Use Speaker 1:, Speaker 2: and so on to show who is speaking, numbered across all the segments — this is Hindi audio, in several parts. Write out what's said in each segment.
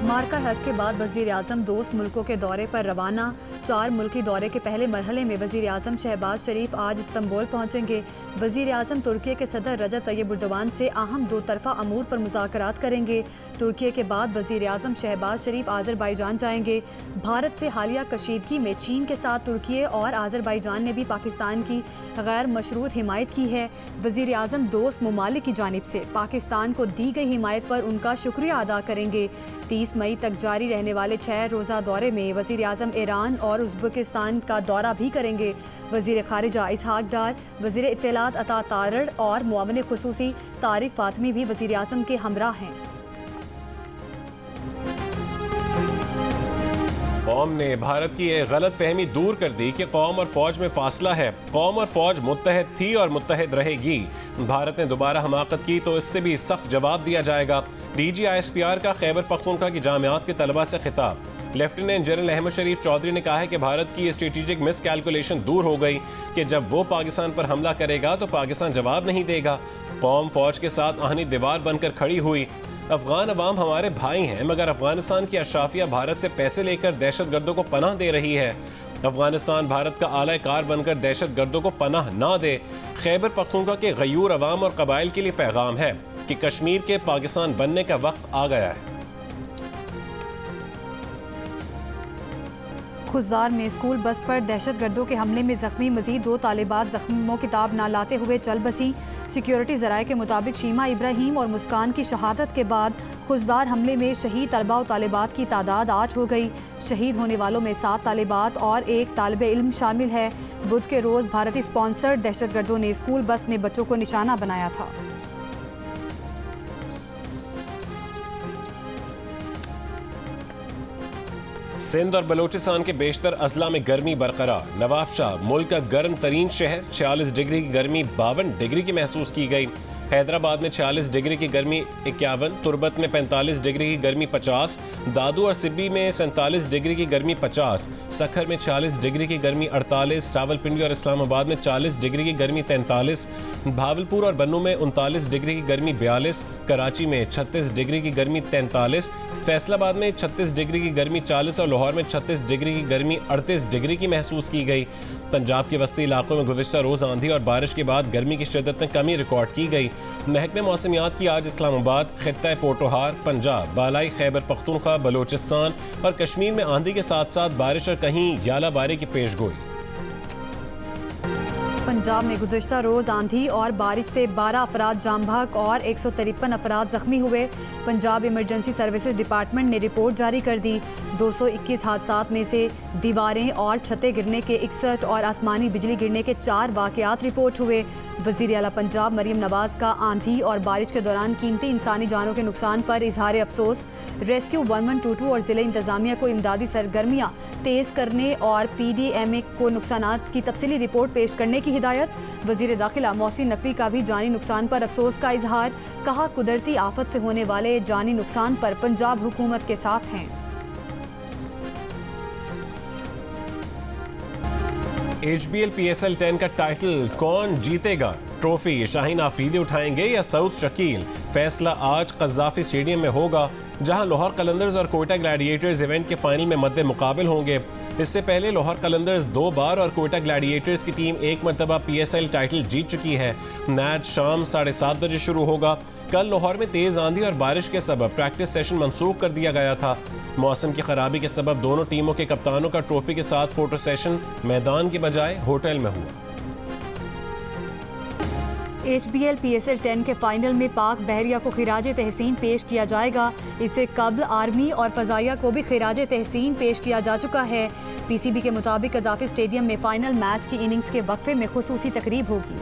Speaker 1: मार्का हक के बाद वज़ीर आज़म दोस्त मुल्कों के दौरे पर रवाना। 4 मुल्की दौरे के पहले मरहले में वज़ीर आज़म शहबाज शरीफ आज इस्तंबुल पहुँचेंगे। वज़ीर आज़म तुर्की के सदर रजब तैयब एर्दोगान से अहम 2 तरफ़ा अमूर पर मुज़ाकरात करेंगे। तुर्की के बाद वज़ीर आज़म शहबाज शरीफ आज़रबाईजान जाएंगे। भारत से हालिया कशीदगी में चीन के साथ तुर्की और आज़रबाईजान ने भी पाकिस्तान की गैर मशरूत हिमायत की है। वज़ीर आज़म दोस्त ममालिक की जानिब से पाकिस्तान को दी गई हिमायत पर उनका शुक्रिया अदा करेंगे। 30 मई तक जारी रहने वाले 6 रोज़ा दौरे में वज़ीर आज़म ईरान और उज़्बेकिस्तान का दौरा भी करेंगे। वज़ीर ख़ारिजा इसहाक डार, वज़ीर इत्तलात अता तारड़ और मुआविन ख़ुसूसी तारिक फ़ातमी भी वज़ीर आज़म के हमराह हैं।
Speaker 2: कौम ने भारत की यह गलत फहमी दूर कर दी कि कौम और फौज में फासला है। कौम और फौज मुत्तहद थी और मुत्तहद रहेगी। भारत ने दोबारा हमाकत की तो इससे भी सख्त जवाब दिया जाएगा। DGISPR का खैबर पख्तूनख्वा की जामियात के तलबा से खिताब। लेफ्टिनेंट जनरल अहमद शरीफ चौधरी ने कहा है कि भारत की स्ट्रेटेजिक मिस कैलकुलेशन दूर हो गई कि जब वो पाकिस्तान पर हमला करेगा तो पाकिस्तान जवाब नहीं देगा। कौम फौज के साथ आहनी दीवार बनकर खड़ी हुई। अफगान अवाम हमारे भाई हैं, मगर अफगानिस्तान की अशराफिया भारत से पैसे लेकर दहशत गर्दों को पनाह दे रही है। अफगानिस्तान भारत का आला कार बनकर दहशत गर्दों को पनाह ना दे। खैबर पख्तूनख्वा के गयूर अवाम और कबाइल के लिए पैगाम है कि कश्मीर के पाकिस्तान बनने का वक्त आ गया है।
Speaker 1: खुजदार में स्कूल बस पर दहशत गर्दों के हमले में जख्मी मजीद 2 तालिबात जख्मों किताब ना लाते हुए चल बसी। सिक्योरिटी ज़राए के मुताबिक शीमा इब्राहिम और मुस्कान की शहादत के बाद खुजदार हमले में शहीद तलबा और तालिबात की तादाद 8 हो गई। शहीद होने वालों में 7 तालिबात और 1 तालिब इल्म शामिल है। बुध के रोज़ भारतीय स्पॉन्सर्ड दहशत गर्दों ने स्कूल बस में बच्चों को निशाना बनाया था।
Speaker 2: सिंध और बलोचिस्तान के बेशतर अजला में गर्मी बरकरार। नवाबशाह मुल्क का गर्म तरीन शहर, 46 डिग्री की गर्मी 52 डिग्री की महसूस की गई। हैदराबाद में 46 डिग्री की गर्मी 51, तुर्बत में 45 डिग्री की गर्मी 50, दादू और सिब्बी में 47 डिग्री की गर्मी 50, सखर में 46 डिग्री की गर्मी 48, रावलपिंडी और इस्लामाबाद में 40 डिग्री की गर्मी 43, भावलपुर और बन्नू में 39 डिग्री की गर्मी 42, कराची में 36 डिग्री की गर्मी 43, फैसलाबाद में 36 डिग्री की गर्मी 40 और लाहौर में 36 डिग्री की गर्मी 38 डिग्री की महसूस की गई। पंजाब के वस्ती इलाकों में गुज़िश्ता रोज़ आंधी और बारिश के बाद गर्मी की शिद्दत में कमी रिकॉर्ड की गई। महकमे मौसमियात की आज इस्लामाबाद, खित्ता पोटोहार, पंजाब, बालाई खैबर पख्तूनख्वा, बलोचिस्तान और कश्मीर में आंधी के साथ साथ बारिश और कहीं यालाबारी की पेशगोई।
Speaker 1: पंजाब में गुज़िश्ता रोज़ आंधी और बारिश से 12 अफराद जाम बहक और 153 अफराद जख्मी हुए। पंजाब इमरजेंसी सर्विसेज डिपार्टमेंट ने रिपोर्ट जारी कर दी। 221 हादसात में से दीवारें और छतें गिरने के 61 और आसमानी बिजली गिरने के 4 वाक़यात रिपोर्ट हुए। वज़ीर आला पंजाब मरीम नवाज़ का आंधी और बारिश के दौरान कीमती इंसानी जानों के नुकसान पर इजहार अफसोस। रेस्क्यू 1122 और ज़िले इंतज़ामिया को इमदादी सरगर्मियाँ तेज़ करने और PDMA को नुकसानात की तफसीली रिपोर्ट पेश करने की हिदायत। वज़ीर दाखिला मोहसिन नकवी का भी जानी नुकसान पर अफसोस का इजहार। कहा, कुदरती आफत से होने वाले जानी नुकसान पर पंजाब हुकूमत के साथ हैं।
Speaker 2: HBL PSL 10 का टाइटल कौन जीतेगा? ट्रॉफी शाहीन आफरीदी उठाएंगे या सऊद शकील? फैसला आज कज़ाफी स्टेडियम में होगा, जहां लाहौर कलंदर्स और कोयटा ग्लैडिएटर्स इवेंट के फाइनल में मद्दे मुकाबिल होंगे। इससे पहले लाहौर कलंदर्स 2 बार और कोयटा ग्लैडिएटर्स की टीम 1 मरतबा PSL टाइटल जीत चुकी है। मैच शाम 7:30 बजे शुरू होगा। कल लाहौर में तेज़ आंधी और बारिश के सबब प्रैक्टिस सेशन मनसूख कर दिया गया था। मौसम की खराबी के सबब दोनों टीमों के कप्तानों का ट्रॉफी के साथ फोटो सेशन मैदान के बजाय होटल में हुआ।
Speaker 1: HBL PSL 10 के फाइनल में पाक बहरिया को खिराज तहसीन पेश किया जाएगा। इससे कबल आर्मी और फजाइया को भी खिराज तहसीन पेश किया जा चुका है। PCB के मुताबिक कज़ाफी स्टेडियम में फाइनल मैच की इनिंग्स के वक्फे में खुसूसी तकरीब होगी।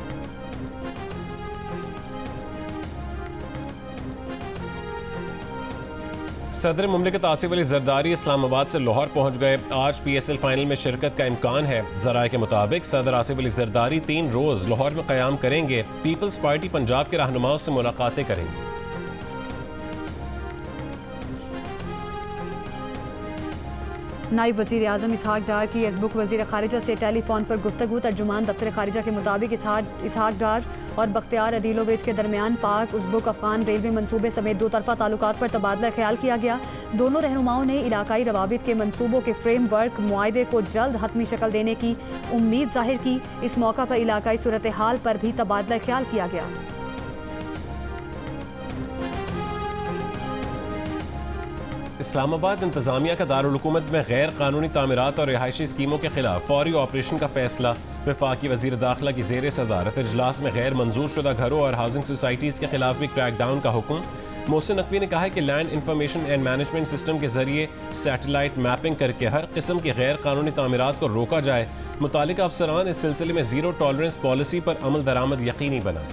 Speaker 2: सदर मुमलिकत आसिफ अली जरदारी इस्लामाबाद से लाहौर पहुंच गए। आज PSL फाइनल में शिरकत का इम्कान है। ज़राए के मुताबिक सदर आसिफ अली जरदारी 3 रोज़ लाहौर में क़याम करेंगे। पीपल्स पार्टी पंजाब के रहनुमाओं से मुलाकातें करेंगे।
Speaker 1: नायब वज़ीर आज़म इसहाक डार की यसबुक वज़ीर ख़ारिजा से टेलीफोन पर गुफ्तगू। तर्जुमान दफ्तर ख़ारिजा के मुताबिक इसहाक डार और बख्तियार अदीलोविच के दरमियान पाक उज़्बेक अफ़गान रेलवे मनसूबे समेत दो तरफ़ा ताल्लुकात पर तबादला ख्याल किया गया। दोनों रहनुमाओं ने इलाकाई रवाबित के मनसूबों के फ्रेमवर्क मुआहदे को जल्द हतमी शक्ल देने की उम्मीद जाहिर की। इस मौका पर इलाकाई सूरत हाल पर भी तबादला ख्याल किया गया।
Speaker 2: इस्लामाबाद इंतजामिया का दारुल हुकूमत में गैर कानूनी तामीरात और रिहायशी स्कीमों के खिलाफ फौरी ऑपरेशन का फैसला। वफाकी वज़ीर दाखिला की ज़ेर सदारत इजलास में गैर मंजूर शुदा घरों और हाउसिंग सोसाइटीज़ के खिलाफ भी क्रैकडाउन का हुक्म। मोहसिन नकवी ने कहा है कि land information and management system के जरिए सैटेलाइट मैपिंग करके हर किस्म की गैर कानूनी तामीरात को रोका जाए। मुतालिका अफसरान इस सिलसिले में ज़ीरो टॉलरेंस पॉलिसी पर अमल दरामद यकीनी बनाएं।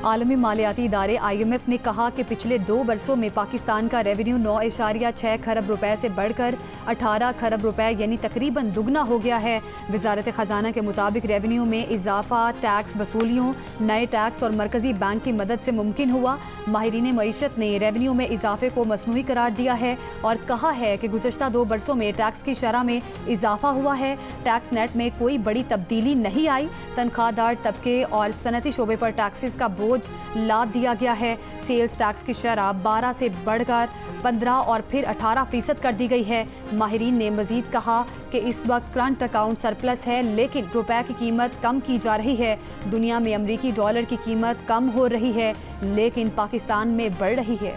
Speaker 1: आलमी मालियाती इदारे IMF ने कहा कि पिछले 2 बरसों में पाकिस्तान का रेवेन्यू 9.6 खरब रुपए से बढ़कर 18 खरब रुपए यानी तकरीबन दुगना हो गया है। वजारत ख़जाना के मुताबिक रेवेन्यू में इजाफा टैक्स वसूलियों, नए टैक्स और मरकजी बैंक की मदद से मुमकिन हुआ। माहिरीन मईशत ने रेवेन्यू में इजाफे को मसनूई करार दिया है और कहा है कि गुज़श्ता 2 बरसों में टैक्स की शरह में इजाफा हुआ है। टैक्स नेट में कोई बड़ी तब्दीली नहीं आई। तनख्वाहदार तबके और सनती शोबे पर टैक्सेस का बोझ लाद दिया गया है। सेल्स टैक्स की शरह 12 से बढ़कर 15 और फिर 18% कर दी गई है। माहिरीन ने मजीद कहा कि इस वक्त करंट अकाउंट सरप्लस है, लेकिन रुपए की कीमत कम की जा रही है। दुनिया में अमरीकी डॉलर की कीमत कम हो रही है, लेकिन पाकिस्तान में बढ़ रही है।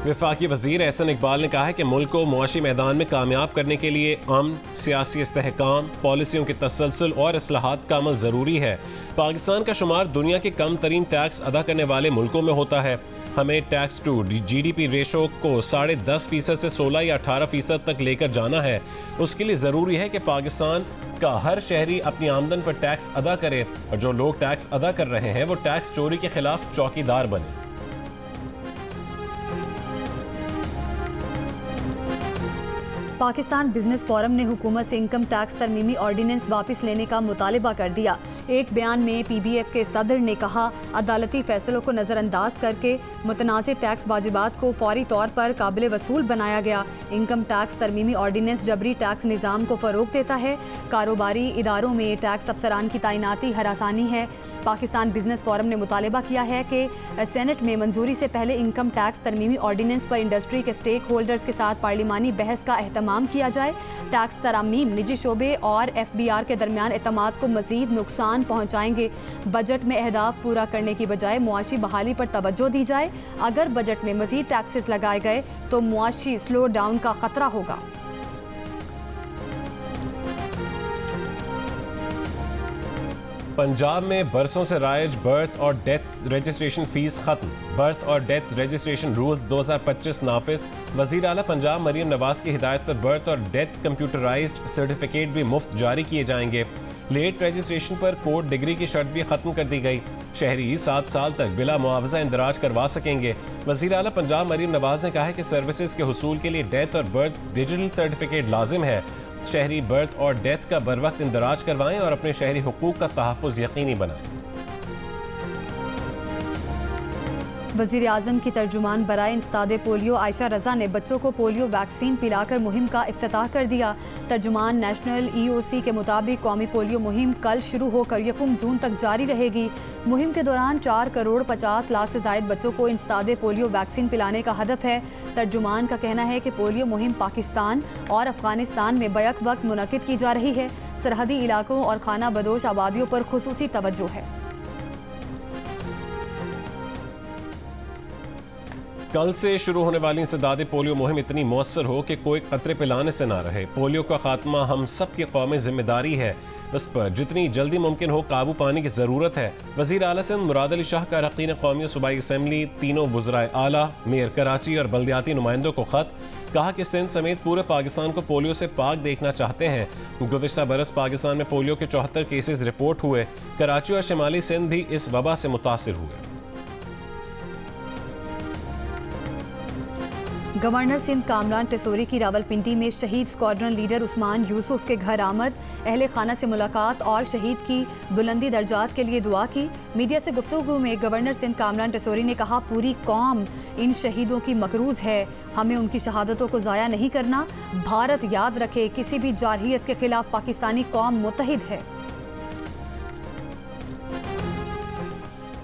Speaker 2: वफाकी वज़ीर एहसन इकबाल ने कहा है कि मुल्क को मुआशी मैदान में कामयाब करने के लिए अमन, सियासी इस्तेहकाम, पॉलिसियों के तसलसल और इस्लाहात का अमल ज़रूरी है। पाकिस्तान का शुमार दुनिया के कम तरीन टैक्स अदा करने वाले मुल्कों में होता है। हमें टैक्स टू GDP रेशो को 10.5% से 16 या 18% तक लेकर जाना है। उसके लिए ज़रूरी है कि पाकिस्तान का हर शहरी अपनी आमदन पर टैक्स अदा करे और जो लोग टैक्स अदा कर रहे हैं वो टैक्स चोरी के खिलाफ चौकीदार बने।
Speaker 1: पाकिस्तान बिजनेस फोरम ने हुकूमत से इनकम टैक्स तरमीमी ऑर्डिनेंस वापस लेने का मुतालबा कर दिया। एक बयान में PBF के सदर ने कहा, अदालती फैसलों को नज़रअंदाज करके मुतनाज़ टैक्स वाजिबात को फौरी तौर पर काबिल वसूल बनाया गया। इनकम टैक्स तरमीमी ऑर्डिनेंस जबरी टैक्स निज़ाम को फ़रोग देता है। कारोबारी इदारों में टैक्स अफसरान की तैनाती हरासानी है। पाकिस्तान बिजनेस फोरम ने मुतालबा किया है कि सेनेट में मंजूरी से पहले इनकम टैक्स तरमीमी ऑर्डिनेंस पर इंडस्ट्री के स्टेक होल्डर्स के साथ पार्लिमानी बहस का एहतमाम किया जाए। टैक्स तरामीम निजी शोबे और FBR के दरमियान एतमाद को मजीद नुकसान पहुँचाएंगे। बजट में अहदाफ पूरा करने की बजाय मुआशी बहाली पर तवज्जो दी जाए। अगर बजट में मजीद टैक्सेस लगाए गए तो मुआशी स्लो डाउन का खतरा होगा।
Speaker 2: पंजाब में बरसों से राइज बर्थ और डेथ रजिस्ट्रेशन फीस खत्म। बर्थ और डेथ रजिस्ट्रेशन रूल्स 2025 नाफिज। वज़ीर आला पंजाब मरीम नवाज की हिदायत पर बर्थ और डेथ कंप्यूटराइज्ड सर्टिफिकेट भी मुफ्त जारी किए जाएंगे। लेट रजिस्ट्रेशन पर कोर्ट डिग्री की शर्त भी खत्म कर दी गई। शहरी 7 साल तक बिला मुआवजा इंदराज करवा सकेंगे। वज़ीर आला पंजाब मरीम नवाज ने कहा है कि सर्विसेज के हुसूल के लिए डेथ और बर्थ डिजिटल सर्टिफिकेट लाजिम है। शहरी बर्थ और डेथ का बर वक्त इंदराज करवाएं और अपने शहरी हुकूक का तहफ़्फ़ुज़ यकीनी बनाएं।
Speaker 1: वज़ीर आज़म की तर्जुमान बराए इंसदादे पोलियो आयशा रज़ा ने बच्चों को पोलियो वैक्सीन पिलाकर मुहिम का इफ्तिताह कर दिया। तर्जुमान नेशनल EOC के मुताबिक कौमी पोलियो मुहिम कल शुरू होकर 1 जून तक जारी रहेगी। मुहिम के दौरान 4 करोड़ 50 लाख से ज़ायद बच्चों को इंसदादे पोलियो वैक्सीन पिलाने का हदफ है। तर्जुमान का कहना है कि पोलियो मुहिम पाकिस्तान और अफगानिस्तान में बैक वक्त मुनक़िद की जा रही है। सरहदी इलाकों और खाना बदोश आबादियों पर खुसूसी तवज्जो है।
Speaker 2: कल से शुरू होने वाली इंसदादे पोलियो मुहिम इतनी मौसर हो कि कोई कतरे पिलाने से ना रहे। पोलियो का खात्मा हम सब की कौमी जिम्मेदारी है। उस पर जितनी जल्दी मुमकिन हो काबू पाने की ज़रूरत है। वज़ीर आला सिंध मुराद अली शाह का अरकान कौमी सूबाई असम्बली, तीनों वज़राए आला, मेयर कराची और बल्दियाती नुमाइंदों को ख़त। कहा कि सिंध समेत पूरे पाकिस्तान को पोलियो से पाक देखना चाहते हैं। गुज़िश्ता बरस पाकिस्तान में पोलियो के 74 केसेस रिपोर्ट हुए। कराची और शिमाली सिंध भी इस वबा से मुतासिर हुए।
Speaker 1: गवर्नर सिंध कामरान टेसोरी की रावलपिंडी में शहीद स्क्वाड्रन लीडर उस्मान यूसुफ के घर आमद, अहले खाना से मुलाकात और शहीद की बुलंदी दर्जात के लिए दुआ की। मीडिया से गुफ्तगू में गवर्नर सिंध कामरान टेसोरी ने कहा, पूरी कौम इन शहीदों की मकरूज है, हमें उनकी शहादतों को ज़ाया नहीं करना। भारत याद रखे, किसी भी जारहियत के खिलाफ पाकिस्तानी कौम मुत्तहिद है।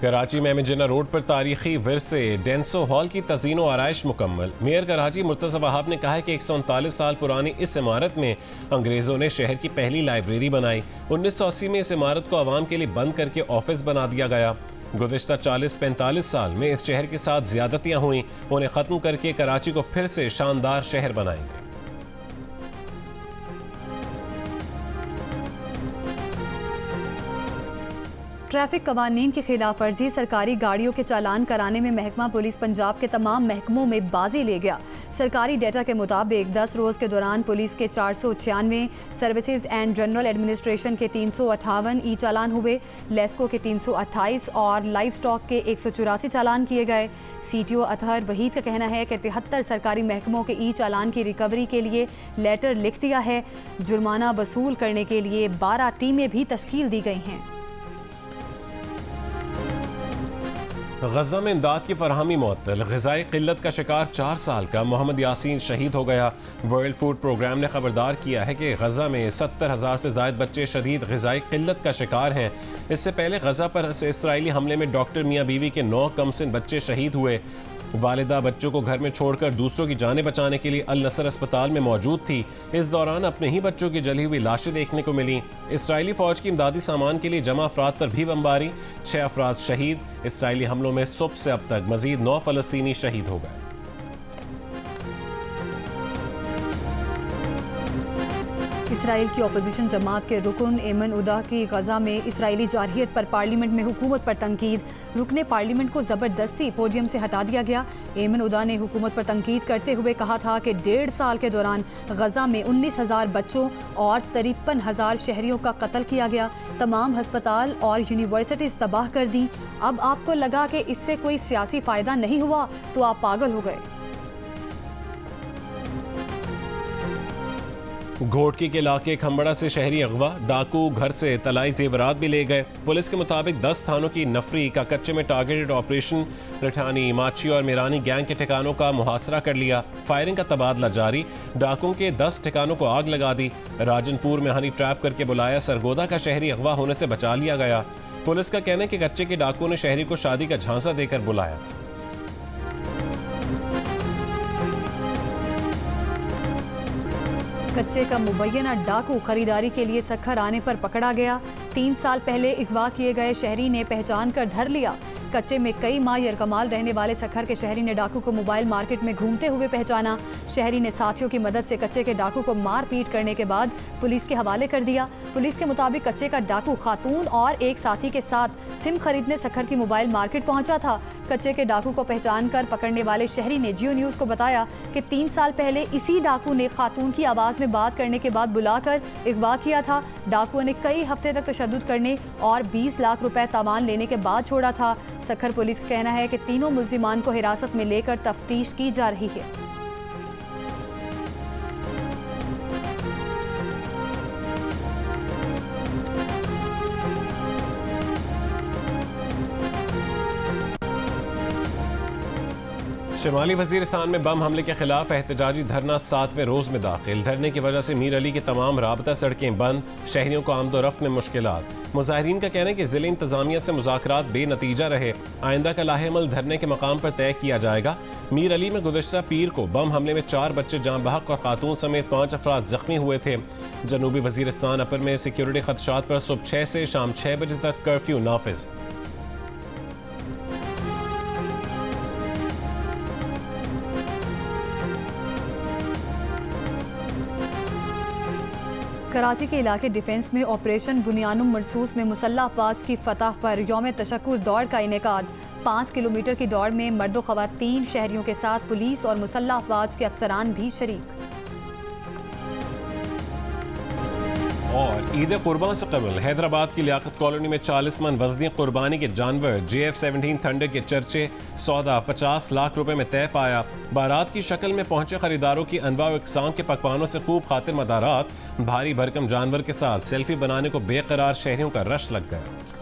Speaker 2: कराची में जिन्ना रोड पर तारीखी विरसे डेंसो हॉल की तज़ीन व आराइश मुकम्मल। मेयर कराची मुर्तज़ा वहाब ने कहा है कि 139 साल पुरानी इस इमारत में अंग्रेज़ों ने शहर की पहली लाइब्रेरी बनाई। 1980 में इस इमारत को आवाम के लिए बंद करके ऑफिस बना दिया गया। गुज़िश्ता 40-45 साल में इस शहर के साथ ज़्यादतियाँ हुई, उन्हें ख़त्म करके कराची को फिर से शानदार शहर बनाएंगे।
Speaker 1: ट्रैफिक कवानीन की खिलाफ वर्जी, सरकारी गाड़ियों के चालान कराने में महकमा पुलिस पंजाब के तमाम महकमों में बाजी ले गया। सरकारी डेटा के मुताबिक 10 रोज़ के दौरान पुलिस के 496, सर्विसेज एंड जनरल एडमिनिस्ट्रेशन के 358 ई चालान हुए, लेस्को के 328 और लाइव स्टॉक के 184 चालान किए गए। CTO अतहर वहीद का कहना है कि 73 सरकारी महकमों के ई चालान की रिकवरी के लिए लेटर लिख दिया है। जुर्माना वसूल करने के लिए 12 टीमें भी तश्कील दी गई हैं।
Speaker 2: गजा में इमदाद की फरहमी मुअत्तल, ग़िज़ाई क़िल्लत का शिकार 4 साल का मोहम्मद यासीन शहीद हो गया। वर्ल्ड फूड प्रोग्राम ने खबरदार किया है कि गजा में 70,000 से ज़ायद बच्चे शदीद ग़िज़ाई क़िल्लत का शिकार हैं। इससे पहले गजा पर इसराइली हमले में डॉक्टर मियाँ बीवी के 9 कमसिन बच्चे शहीद हुए। वालिदा बच्चों को घर में छोड़कर दूसरों की जानें बचाने के लिए अल नसर अस्पताल में मौजूद थी। इस दौरान अपने ही बच्चों की जली हुई लाशें देखने को मिली। इसराइली फ़ौज की इमदादी सामान के लिए जमा अफराद पर भी बमबारी, 6 अफराद शहीद। इसराइली हमलों में सुबह से अब तक मजीद 9 फ़लस्तीनी शहीद हो गए।
Speaker 1: इसराइल की अपोजिशन जमात के रुकन एमन उदा की गजा में इसराइली जारहियत पर पार्लियामेंट में हुकूमत पर तनकीद। रुकने पार्लियामेंट को ज़बरदस्ती पोडियम से हटा दिया गया। एमन उदा ने हुकूमत पर तनकीद करते हुए कहा था कि 1.5 साल के दौरान गजा में 19,000 बच्चों और 53,000 शहरियों का कत्ल किया गया। तमाम हस्पताल और यूनिवर्सिटीज़ तबाह कर दी। अब आपको लगा कि इससे कोई सियासी फ़ायदा नहीं हुआ तो आप पागल हो गए।
Speaker 2: घोटकी के इलाके खंबड़ा से शहरी अगवा, डाकू घर से तलाई जेवरात भी ले गए। पुलिस के मुताबिक 10 थानों की नफरी का कच्चे में टारगेटेड ऑपरेशन रठानी, माची और मीरानी गैंग के ठिकानों का मुहासरा कर लिया। फायरिंग का तबादला जारी, डाकुओं के 10 ठिकानों को आग लगा दी। राजनपुर में हनी ट्रैप करके बुलाया सरगोदा का शहरी अगवा होने से बचा लिया गया। पुलिस का कहना है कि कच्चे के डाकुओं ने शहरी को शादी का झांसा देकर बुलाया।
Speaker 1: कच्चे का मुबैना डाकू खरीदारी के लिए सखर आने पर पकड़ा गया। 3 साल पहले अगवा किए गए शहरी ने पहचान कर धर लिया। कच्चे में कई माह यरकमाल रहने वाले सखर के शहरी ने डाकू को मोबाइल मार्केट में घूमते हुए पहचाना। शहरी ने साथियों की मदद से कच्चे के डाकू को मार पीट करने के बाद पुलिस के हवाले कर दिया। पुलिस के मुताबिक कच्चे का डाकू खातून और एक साथी के साथ सिम खरीदने सखर की मोबाइल मार्केट पहुंचा था। कच्चे के डाकू को पहचान कर पकड़ने वाले शहरी ने जियो न्यूज़ को बताया कि 3 साल पहले इसी डाकू ने खातून की आवाज़ में बात करने के बाद बुलाकर अगवा किया था। डाकुओं ने कई हफ्ते तक तशद्दुद करने और 20 लाख रुपए तावान लेने के बाद छोड़ा था। सखर पुलिस का कहना है कि तीनों मुल्जिमान को हिरासत में लेकर तफ्तीश की जा रही है।
Speaker 2: शिमाली वजीरिस्तान में बम हमले के खिलाफ एहतजाजी धरना 7वें रोज में दाखिल। धरने की वजह से मीर अली की तमाम राबता सड़कें बंद, शहरियों को आमदोरफ्त में मुश्किलात। मुजाहिरीन का कहना है कि जिले इंतजामिया से मुज़ाकरात बेनतीजा रहे। आइंदा का लाहेमल धरने के मकाम पर तय किया जाएगा। मीर अली में गुज़श्ता पीर को बम हमले में 4 बच्चे जाँ बहक और खातून समेत 5 अफराद जख्मी हुए थे। जनूबी वजीरिस्तान अपर में सिक्योरिटी खदशात पर सुबह 6 से शाम 6 बजे तक कर्फ्यू नाफिज।
Speaker 1: कराची के इलाके डिफेंस में ऑपरेशन बुनियानुम मरसूस में मुसल्लह अफवाज की फतह पर यौम तशक्कुर दौड़ का इनेकाद। 5 किलोमीटर की दौड़ में मर्द व ख़वातीन शहरियों के साथ पुलिस और मुसल्लह अफवाज के अफसरान भी शरीक।
Speaker 2: और ईद कुर्बान से कबल हैदराबाद की लियाकत कॉलोनी में 40 मन वजनी कुर्बानी के जानवर JF-17 थंडर के चर्चे, सौदा 50 लाख रुपए में तय पाया। बारात की शक्ल में पहुंचे खरीदारों की अनवा इकसाम के पकवानों से खूब खातिर मदारात, भारी भरकम जानवर के साथ सेल्फी बनाने को बेकरार शहरियों का रश लग गया।